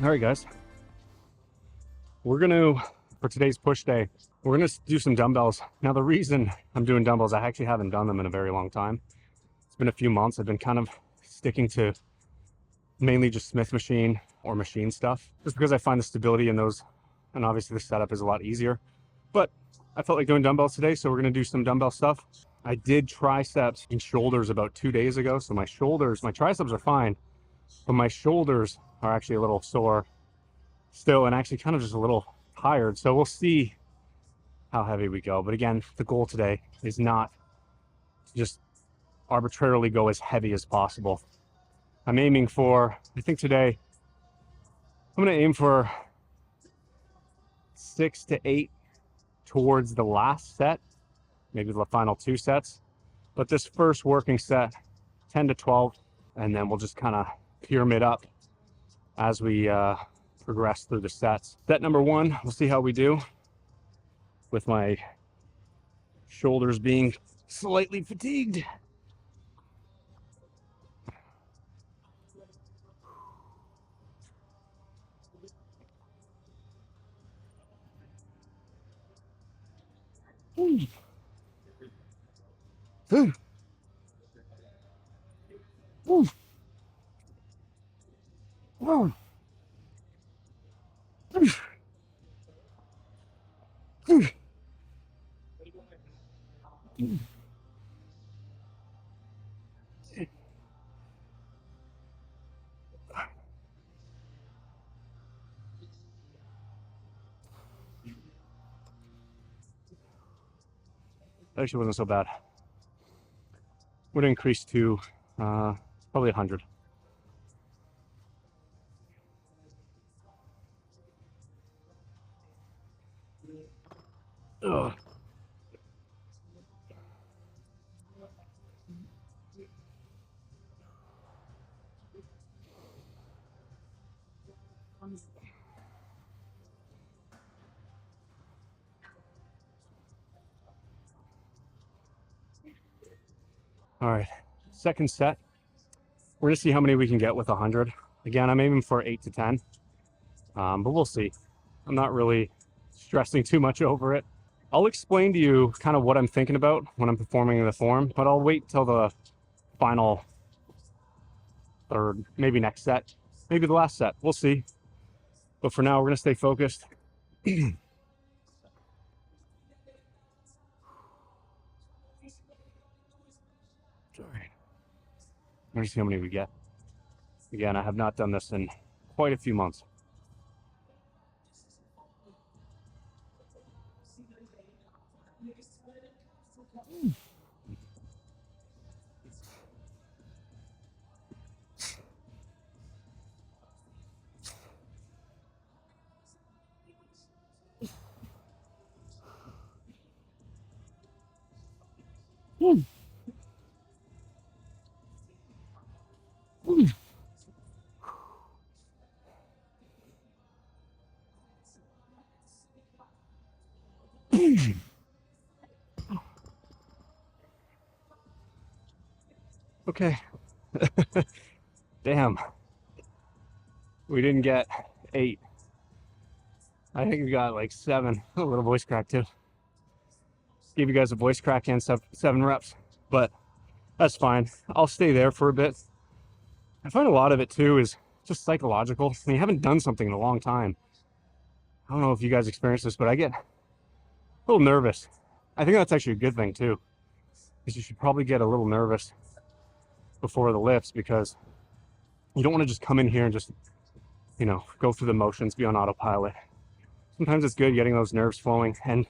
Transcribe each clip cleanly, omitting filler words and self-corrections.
All right, guys. For today's push day, we're gonna do some dumbbells. Now, the reason I'm doing dumbbells, I actually haven't done them in a very long time. It's been a few months. I've been kind of sticking to mainly just Smith machine or machine stuff, just because I find the stability in those, and obviously the setup is a lot easier. But I felt like doing dumbbells today, so we're gonna do some dumbbell stuff. I did triceps and shoulders about 2 days ago, so my triceps are fine, but my shoulders are actually a little sore still, and actually kind of just a little tired. So we'll see how heavy we go. But again, the goal today is not to just arbitrarily go as heavy as possible. I'm aiming for, I think today, I'm gonna aim for 6 to 8 towards the last set, maybe the final 2 sets. But this first working set, 10 to 12, and then we'll just kind of pyramid up as we progress through the sets. Set number 1, we'll see how we do with my shoulders being slightly fatigued. Ooh. Ooh. Ooh. Ooh. Actually wasn't so bad. Would increase to probably 100. Ugh. All right, second set. We're gonna see how many we can get with 100. Again, I'm aiming for 8 to 10, but we'll see. I'm not really stressing too much over it. I'll explain to you kind of what I'm thinking about when I'm performing the form, but I'll wait till the final third, maybe next set, maybe the last set. We'll see. But for now, we're gonna stay focused. Let's see how many we get. Again, I have not done this in quite a few months. Okay. Damn. We didn't get 8. I think we got like 7. A little voice crack too. Gave you guys a voice crack and 7 reps, but that's fine. I'll stay there for a bit. I find a lot of it too is just psychological. I mean, you haven't done something in a long time. I don't know if you guys experience this, but I get a little nervous. I think that's actually a good thing too, because you should probably get a little nervous before the lifts, because you don't want to just come in here and just, you know, go through the motions, be on autopilot. Sometimes it's good getting those nerves flowing and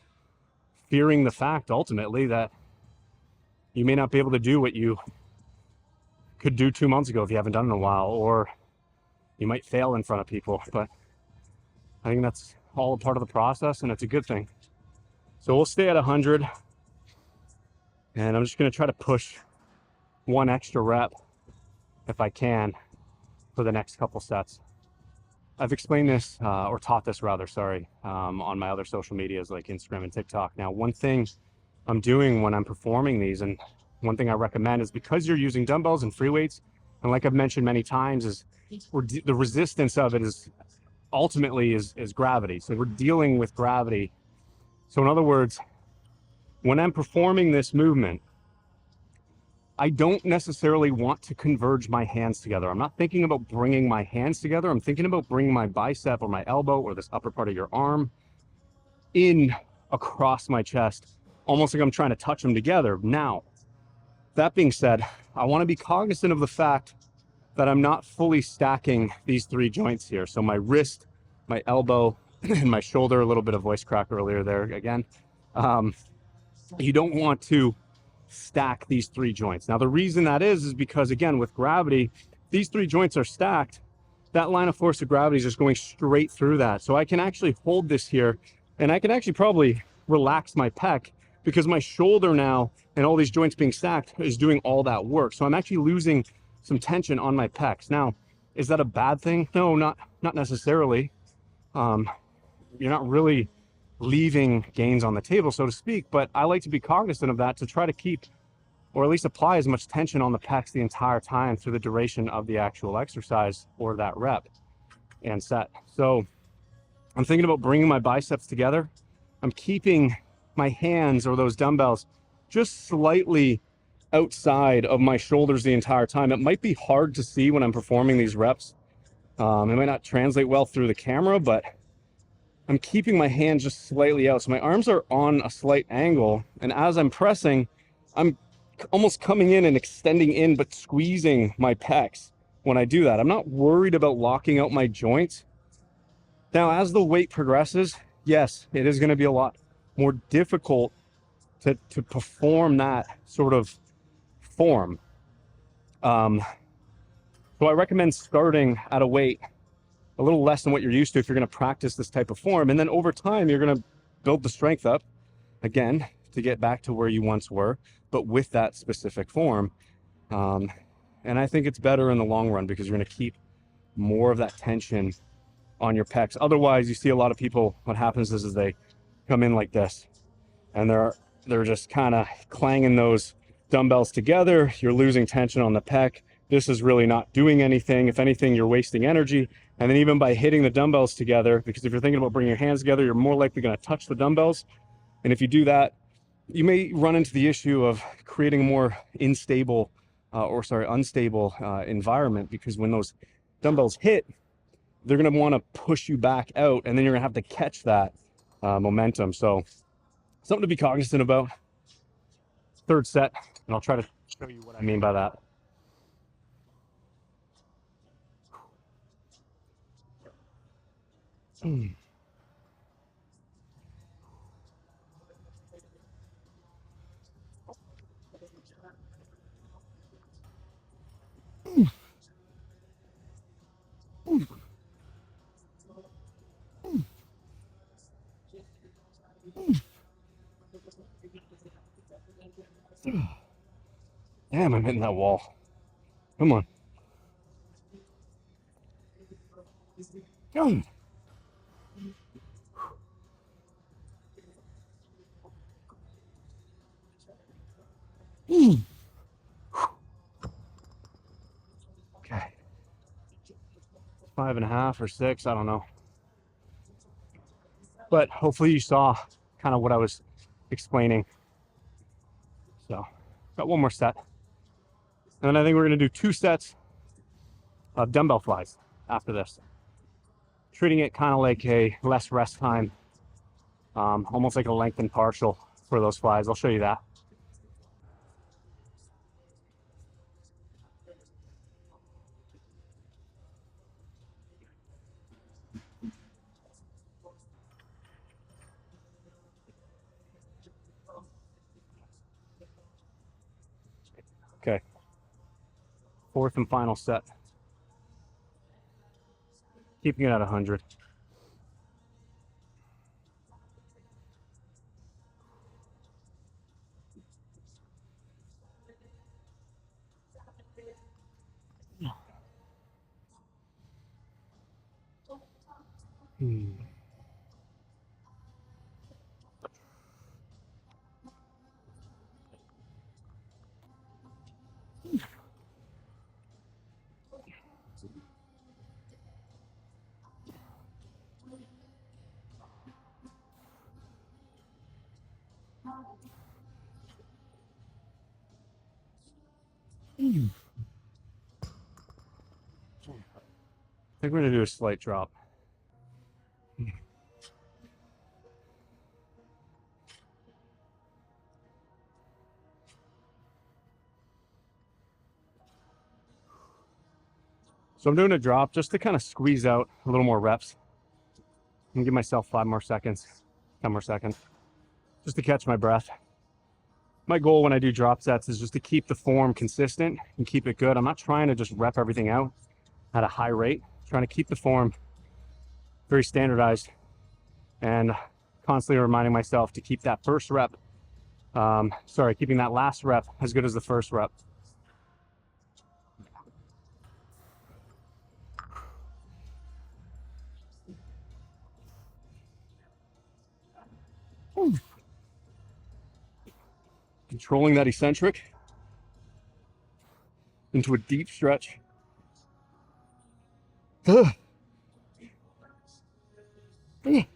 fearing the fact ultimately that you may not be able to do what you could do 2 months ago if you haven't done it in a while, or you might fail in front of people. But I think that's all a part of the process, and it's a good thing. So we'll stay at 100, and I'm just going to try to push 1 extra rep if I can for the next couple sets. I've explained this, or taught this rather, sorry, on my other social medias like Instagram and TikTok. Now, one thing I'm doing when I'm performing these, and one thing I recommend, is because you're using dumbbells and free weights, and like I've mentioned many times, is the resistance of it is ultimately is gravity. So we're dealing with gravity. So in other words, when I'm performing this movement, I don't necessarily want to converge my hands together. I'm not thinking about bringing my hands together. I'm thinking about bringing my bicep or my elbow or this upper part of your arm in across my chest, almost like I'm trying to touch them together. Now, that being said, I want to be cognizant of the fact that I'm not fully stacking these three joints here. So my wrist, my elbow, and my shoulder, a little bit of voice crack earlier there again. You don't want to stack these three joints. Now, the reason that is because, again, with gravity, these three joints are stacked. That line of force of gravity is just going straight through that. So I can actually hold this here, and I can actually probably relax my pec because my shoulder now and all these joints being stacked is doing all that work. So I'm actually losing some tension on my pecs. Now, is that a bad thing? No, not necessarily. You're not really leaving gains on the table, so to speak, but I like to be cognizant of that to try to keep, or at least apply as much tension on the pecs the entire time through the duration of the actual exercise or that rep and set. So I'm thinking about bringing my biceps together. I'm keeping my hands or those dumbbells just slightly outside of my shoulders the entire time. It might be hard to see when I'm performing these reps. It might not translate well through the camera, but I'm keeping my hands just slightly out. So my arms are on a slight angle. And as I'm pressing, I'm almost coming in and extending in, but squeezing my pecs when I do that. I'm not worried about locking out my joints. Now, as the weight progresses, yes, it is going to be a lot more difficult to perform that sort of form. So I recommend starting at a weight a little less than what you're used to if you're going to practice this type of form. And then over time, you're going to build the strength up again to get back to where you once were, but with that specific form. And I think it's better in the long run because you're going to keep more of that tension on your pecs. Otherwise, you see a lot of people, what happens is they come in like this and they're just kind of clanging those dumbbells together. You're losing tension on the pec. This is really not doing anything. If anything, you're wasting energy. And then even by hitting the dumbbells together, because if you're thinking about bringing your hands together, you're more likely going to touch the dumbbells. And if you do that, you may run into the issue of creating a more unstable environment, because when those dumbbells hit, they're going to want to push you back out, and then you're going to have to catch that momentum. So something to be cognizant about. Third set, and I'll try to show you what I mean by that. Damn, I'm hitting that wall. Come on. Come. Okay. 5.5 or 6, I don't know. But hopefully you saw kind of what I was explaining. So, got one more set. And then I think we're going to do 2 sets of dumbbell flies after this. Treating it kind of like a less rest time, almost like a lengthened partial for those flies. I'll show you that. Okay. 4th and final set. Keeping it at 100. I think we're gonna do a slight drop. So I'm doing a drop just to kind of squeeze out a little more reps and give myself 5 more seconds, 10 more seconds, just to catch my breath. My goal when I do drop sets is just to keep the form consistent and keep it good. I'm not trying to just rep everything out at a high rate. I'm trying to keep the form very standardized and constantly reminding myself to keep that first rep, keeping that last rep as good as the first rep. Controlling that eccentric into a deep stretch. Okay. Okay,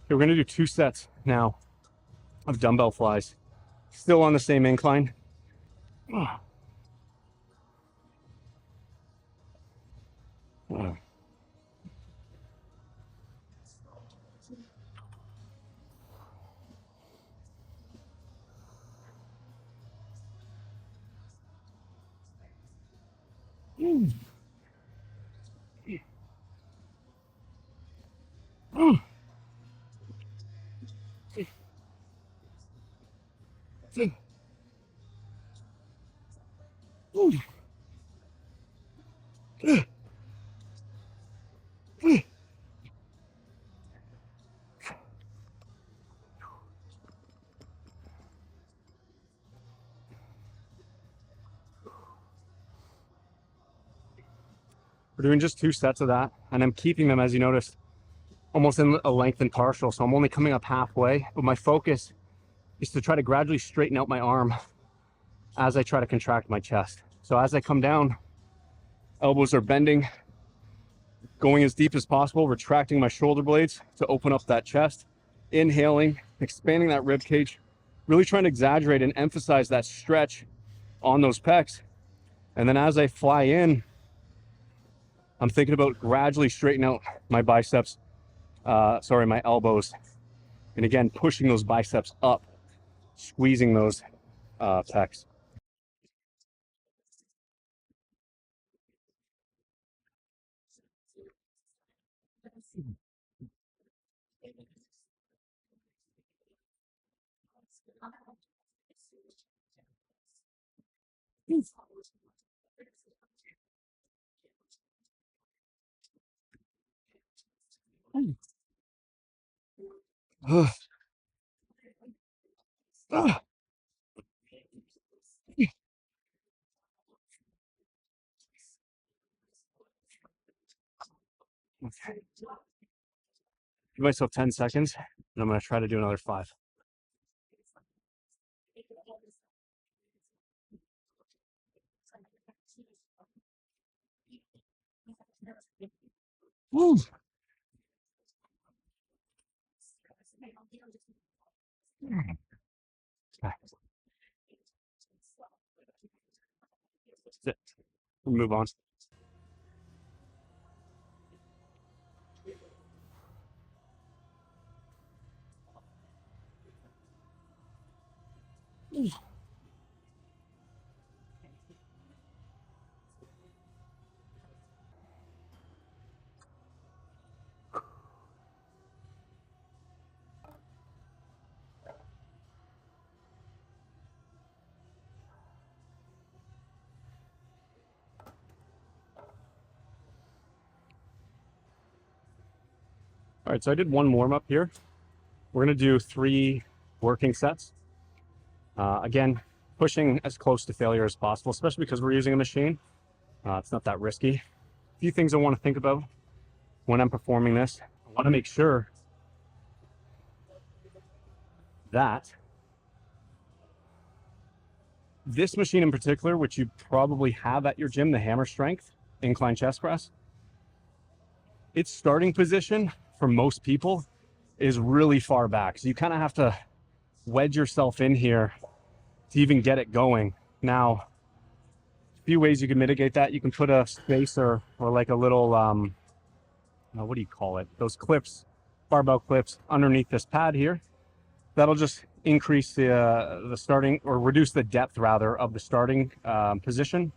we're gonna do 2 sets now of dumbbell flies. Still on the same incline. We're doing just 2 sets of that, and I'm keeping them, as you noticed, almost in a lengthened partial. So I'm only coming up halfway, but my focus is to try to gradually straighten out my arm as I try to contract my chest. So as I come down, elbows are bending, going as deep as possible, retracting my shoulder blades to open up that chest, inhaling, expanding that rib cage, really trying to exaggerate and emphasize that stretch on those pecs. And then as I fly in, I'm thinking about gradually straightening out my biceps, my elbows. And again, pushing those biceps up, squeezing those pecs. Okay. Give myself 10 seconds, and I'm going to try to do another 5. Woo. Okay. That's it. We'll move on. All right, so I did 1 warm-up here. We're going to do 3 working sets. Again, pushing as close to failure as possible, especially because we're using a machine. It's not that risky. A few things I want to think about when I'm performing this. I want to make sure that this machine in particular, which you probably have at your gym, the hammer strength incline chest press, its starting position for most people is really far back. So you kind of have to wedge yourself in here to even get it going. Now, a few ways you can mitigate that. You can put a spacer or like a little, what do you call it? Those clips, barbell clips underneath this pad here. That'll just increase the starting, or reduce the depth rather, of the starting position.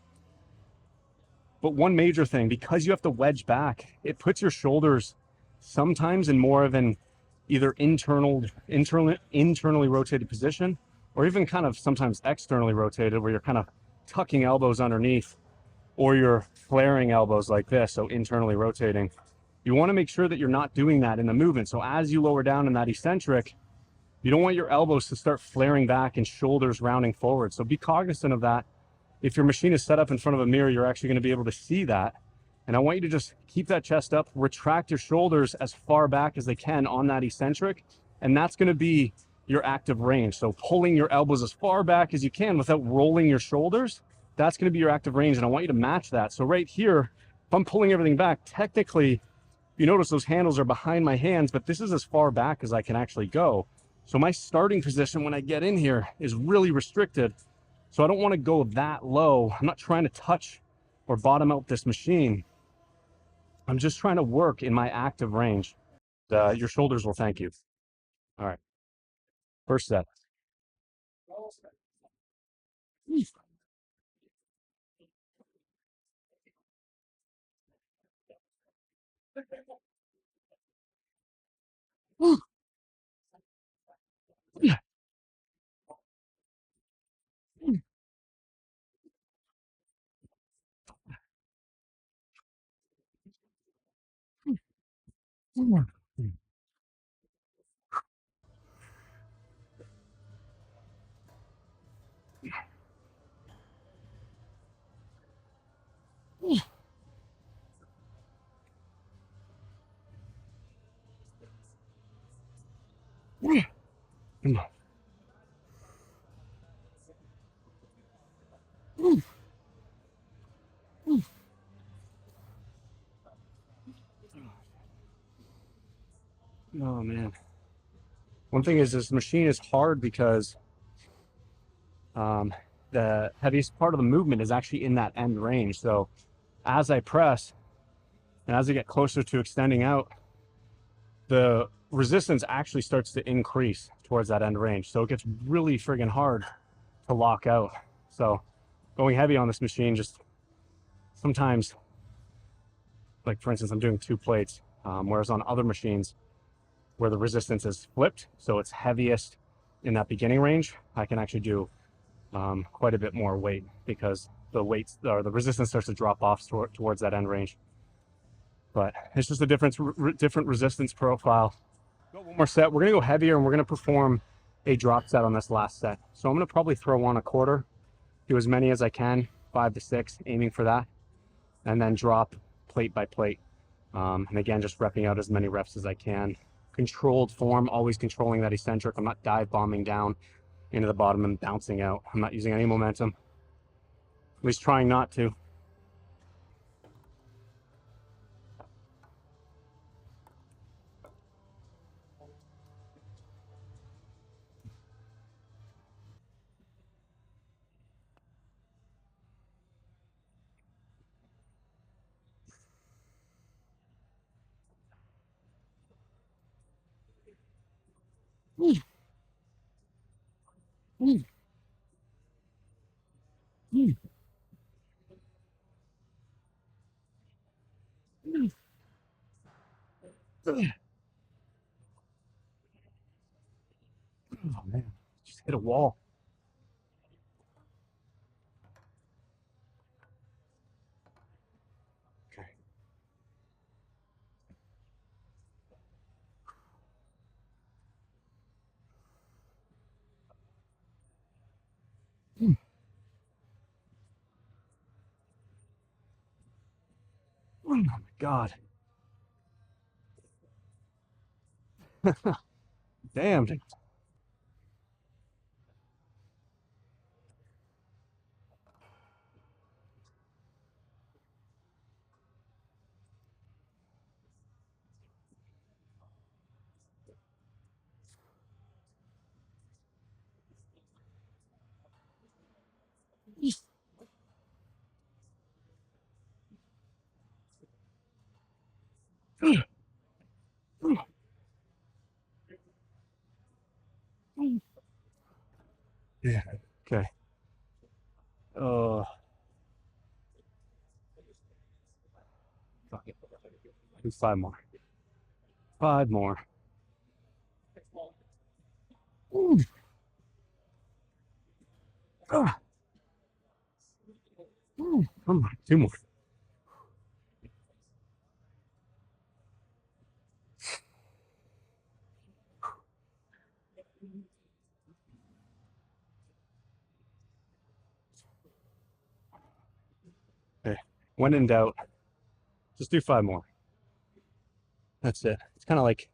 But one major thing, because you have to wedge back, it puts your shoulders sometimes in more of an either internally rotated position, or even kind of sometimes externally rotated, where you're kind of tucking elbows underneath, or you're flaring elbows like this, so internally rotating. You want to make sure that you're not doing that in the movement. So as you lower down in that eccentric, you don't want your elbows to start flaring back and shoulders rounding forward. So be cognizant of that. If your machine is set up in front of a mirror, you're actually going to be able to see that. And I want you to just keep that chest up, retract your shoulders as far back as they can on that eccentric. And that's going to be your active range. So pulling your elbows as far back as you can without rolling your shoulders, that's going to be your active range. And I want you to match that. So right here, if I'm pulling everything back, technically, you notice those handles are behind my hands, but this is as far back as I can actually go. So my starting position when I get in here is really restricted. So I don't want to go that low. I'm not trying to touch or bottom out this machine. I'm just trying to work in my active range. Your shoulders will thank you. All right, first set. Oh man. One thing is, this machine is hard because the heaviest part of the movement is actually in that end range. So as I press and as I get closer to extending out, the resistance actually starts to increase towards that end range. So it gets really friggin' hard to lock out. So going heavy on this machine, just sometimes, like for instance, I'm doing 2 plates, whereas on other machines where the resistance is flipped, so it's heaviest in that beginning range, I can actually do quite a bit more weight, because the weights or the resistance starts to drop off towards that end range. But it's just a different resistance profile. Got one more set. We're gonna go heavier, and we're gonna perform a drop set on this last set. So I'm gonna probably throw on a quarter, do as many as I can, 5 to 6, aiming for that, and then drop plate by plate. And again, just repping out as many reps as I can. Controlled form, always controlling that eccentric. I'm not dive bombing down into the bottom and bouncing out. I'm not using any momentum, at least trying not to. Oh man, just hit a wall. Okay. Oh my God. Damn. Yeah. Okay. Oh, fuck it. Do 5 more. 5 more. Ooh. Ah. Ooh. Come on. 2 more. Okay. When in doubt, just do 5 more. That's it. It's kind of like,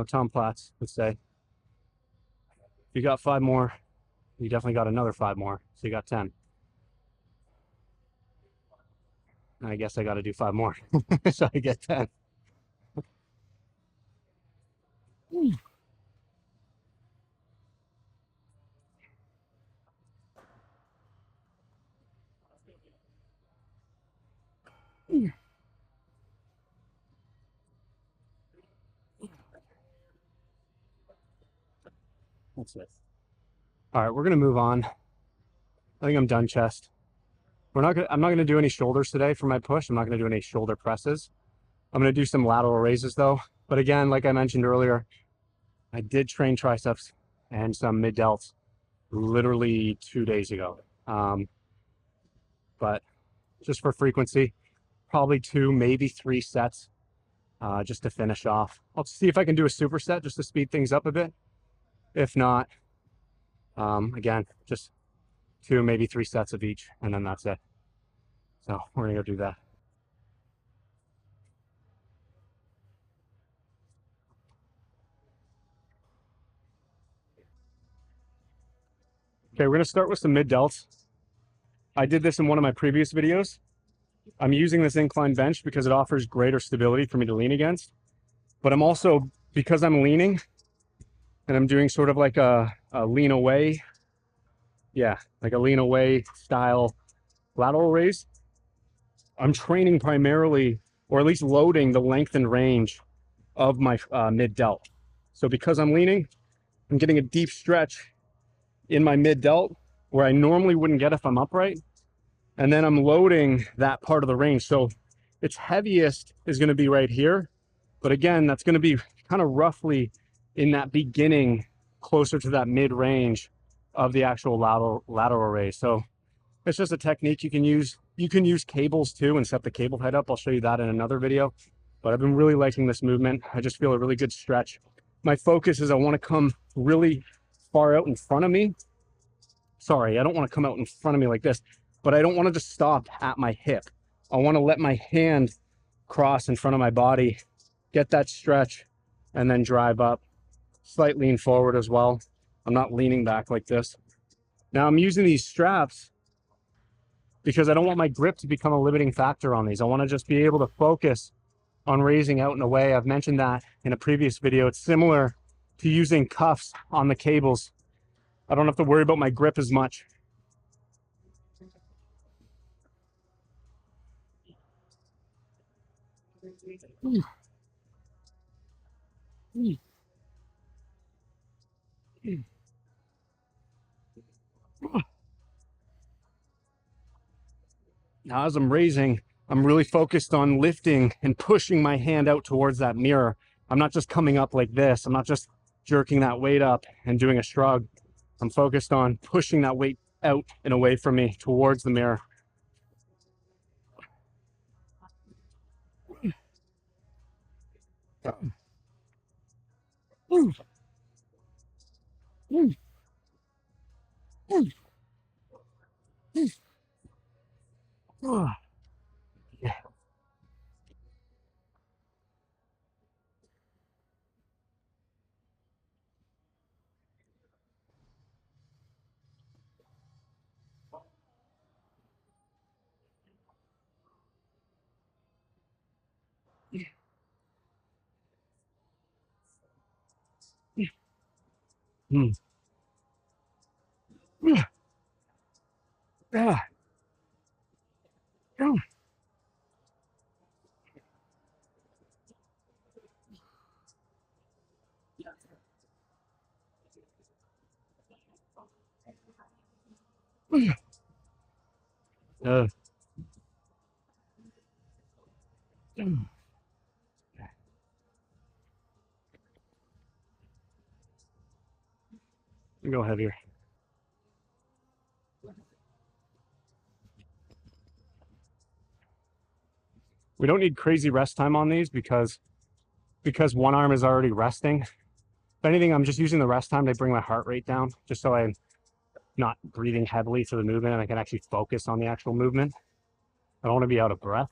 Tom Platz would say, if you got 5 more, you definitely got another 5 more. So you got 10. And I guess I got to do 5 more. So I get 10. That's it. All right, we're gonna move on. I think I'm done chest. I'm not gonna do any shoulders today for my push. I'm not gonna do any shoulder presses. I'm gonna do some lateral raises though. But again, like I mentioned earlier, I did train triceps and some mid delts literally 2 days ago. But just for frequency, probably 2, maybe 3 sets, just to finish off. I'll see if I can do a superset just to speed things up a bit. If not, again, just 2, maybe 3 sets of each, and then that's it. So we're gonna go do that. Okay, we're gonna start with some mid delts. I did this in one of my previous videos. I'm using this incline bench because it offers greater stability for me to lean against. But I'm also, because I'm leaning and I'm doing sort of like a lean away, like a lean away style lateral raise, I'm training primarily, or at least loading the length and range of my mid delt. So because I'm leaning, I'm getting a deep stretch in my mid delt where I normally wouldn't get if I'm upright. And then I'm loading that part of the range. So its heaviest is going to be right here. But again, that's going to be kind of roughly in that beginning, closer to that mid range of the actual lateral raise. So it's just a technique you can use. You can use cables too and set the cable head up. I'll show you that in another video. But I've been really liking this movement. I just feel a really good stretch. My focus is I want to come really far out in front of me. Sorry, I don't want to come out in front of me like this, but I don't want to just stop at my hip. I want to let my hand cross in front of my body, get that stretch, and then drive up. Slight lean forward as well. I'm not leaning back like this. Now I'm using these straps because I don't want my grip to become a limiting factor on these. I want to just be able to focus on raising out and away. I've mentioned that in a previous video. It's similar to using cuffs on the cables. I don't have to worry about my grip as much. Now, as I'm raising, I'm really focused on lifting and pushing my hand out towards that mirror. I'm not just coming up like this. I'm not just jerking that weight up and doing a shrug. I'm focused on pushing that weight out and away from me towards the mirror. Yeah. Ah. Oh. Uh. Go heavier. We don't need crazy rest time on these because one arm is already resting. If anything, I'm just using the rest time to bring my heart rate down, just so I'm not breathing heavily through the movement and I can actually focus on the actual movement. I don't want to be out of breath,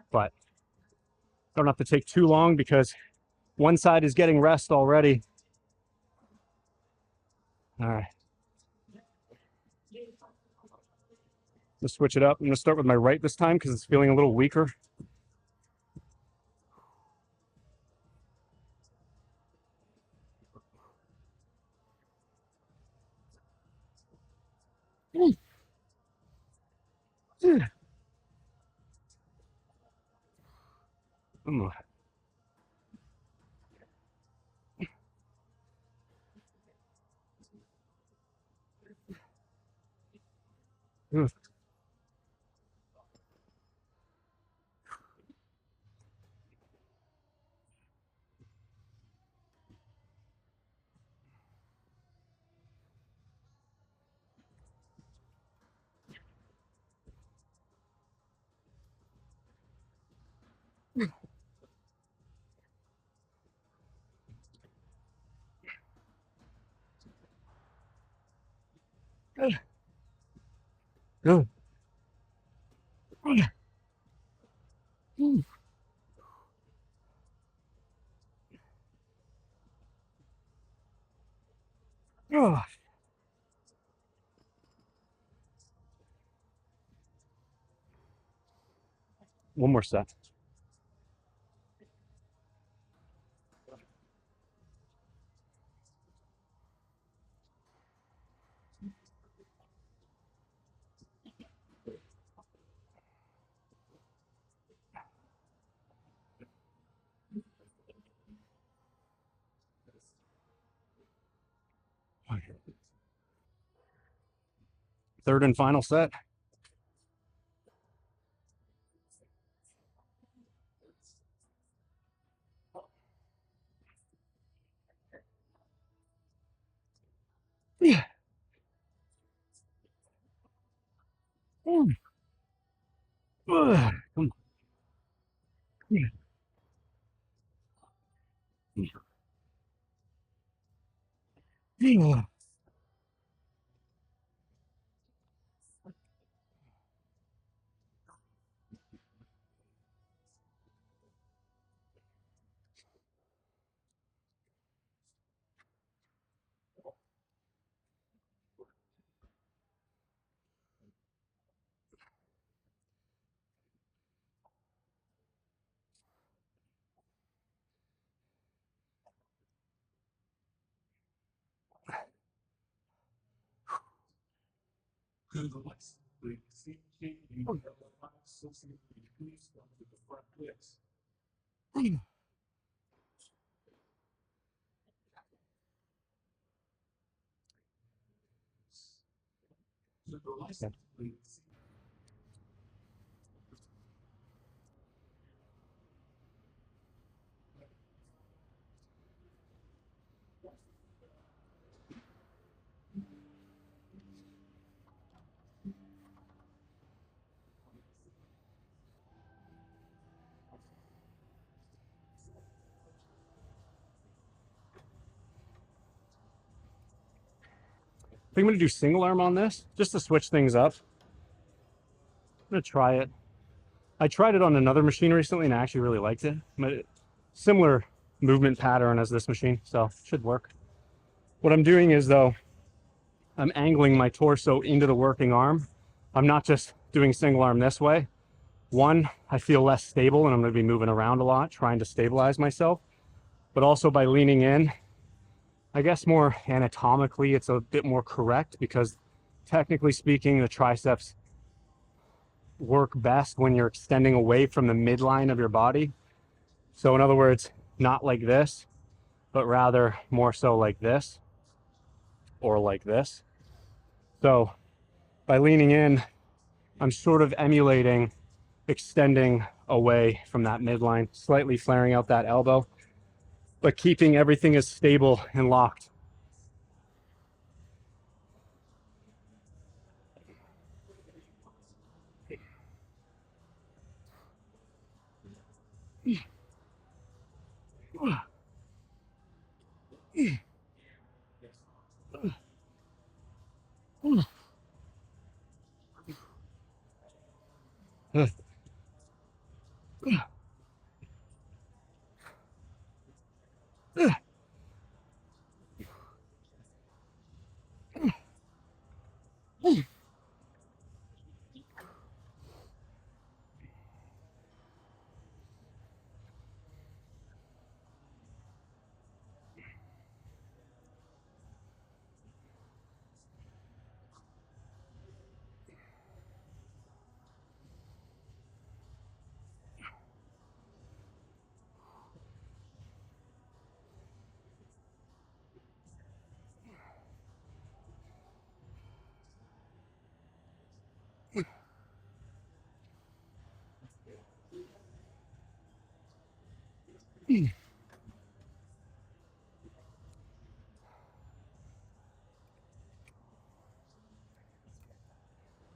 but I don't have to take too long because one side is getting rest already. All right. Let's switch it up. I'm going to start with my right this time because it's feeling a little weaker. Come on. Good. One more set. Third and final set. Yeah. Come on. I think I'm going to do single arm on this just to switch things up. I'm going to try it. I tried it on another machine recently and I actually really liked it. But similar movement pattern as this machine, so it should work. What I'm doing is, though, I'm angling my torso into the working arm. I'm not just doing single arm this way. One, I feel less stable and I'm going to be moving around a lot, trying to stabilize myself. But also by leaning in, I guess more anatomically, it's a bit more correct because technically speaking, the triceps work best when you're extending away from the midline of your body. So in other words, not like this, but rather more so like this or like this. So by leaning in, I'm sort of emulating extending away from that midline, slightly flaring out that elbow, but keeping everything as stable and locked.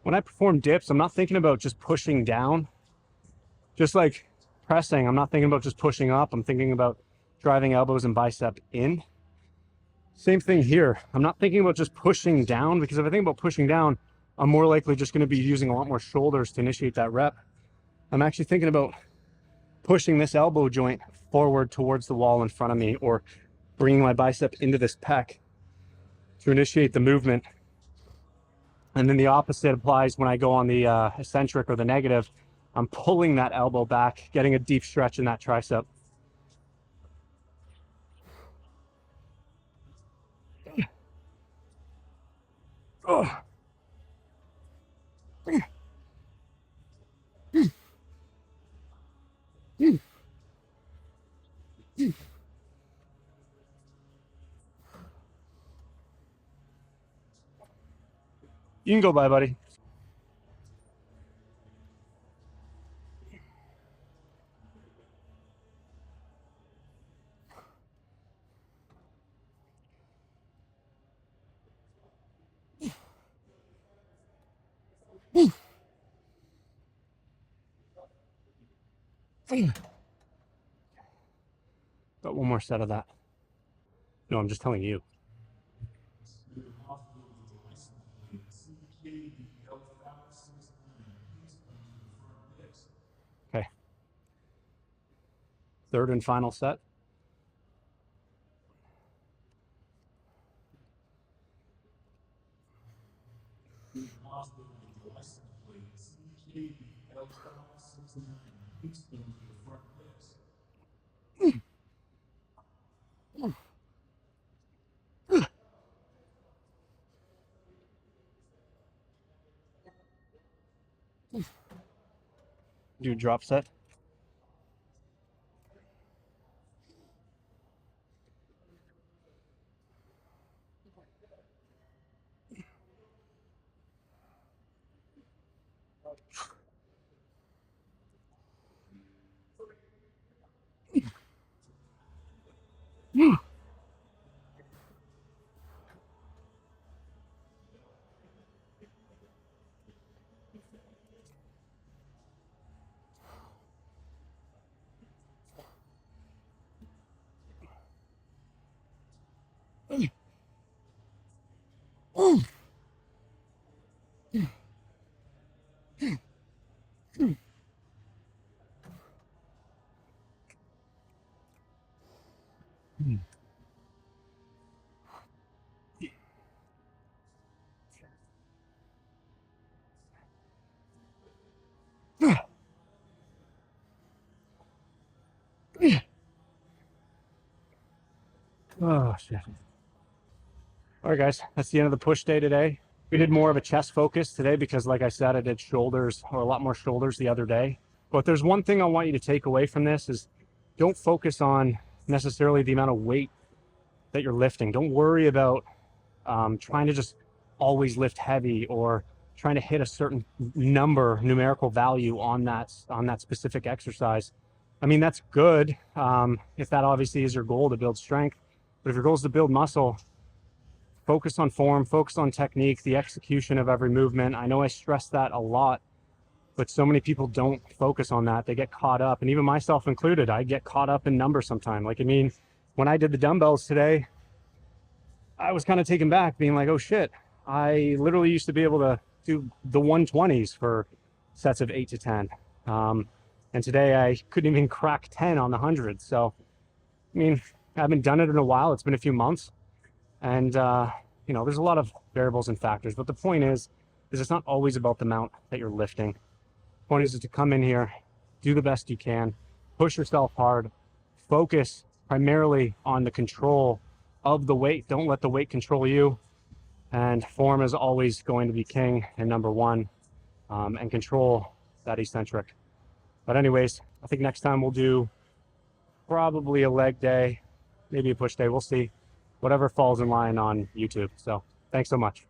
When I perform dips, I'm not thinking about just pushing down, just like pressing. I'm not thinking about just pushing up. I'm thinking about driving elbows and bicep in. Same thing here. I'm not thinking about just pushing down, because if I think about pushing down, I'm more likely just going to be using a lot more shoulders to initiate that rep. I'm actually thinking about pushing this elbow joint forward towards the wall in front of me, or bringing my bicep into this pec to initiate the movement. And then the opposite applies when I go on the eccentric or the negative. I'm pulling that elbow back, getting a deep stretch in that tricep. Oh. You can go by, buddy. Got one more set of that. No, I'm just telling you. Okay. Third and final set. Do a drop set. Oh, shit. All right, guys, that's the end of the push day today. We did more of a chest focus today because, like I said, I did shoulders, or a lot more shoulders the other day. But there's one thing I want you to take away from this is don't focus on necessarily the amount of weight that you're lifting. Don't worry about trying to just always lift heavy or trying to hit a certain numerical value on that specific exercise. I mean, that's good if that obviously is your goal, to build strength. But if your goal is to build muscle, focus on form, focus on technique, the execution of every movement. I know I stress that a lot, but so many people don't focus on that. They get caught up, and even myself included, I get caught up in numbers sometimes. Like, I mean, when I did the dumbbells today, I was kind of taken back, being like, oh shit, I literally used to be able to do the 120s for sets of 8 to 10. And today I couldn't even crack 10 on the 100. So, I mean, I haven't done it in a while. It's been a few months. And, you know, there's a lot of variables and factors. But the point is it's not always about the amount that you're lifting. The point is to come in here, do the best you can, push yourself hard, focus primarily on the control of the weight. Don't let the weight control you. And form is always going to be king and number one, and control that eccentric. But anyways, I think next time we'll do probably a leg day, maybe a push day. We'll see. Whatever falls in line on YouTube. So thanks so much.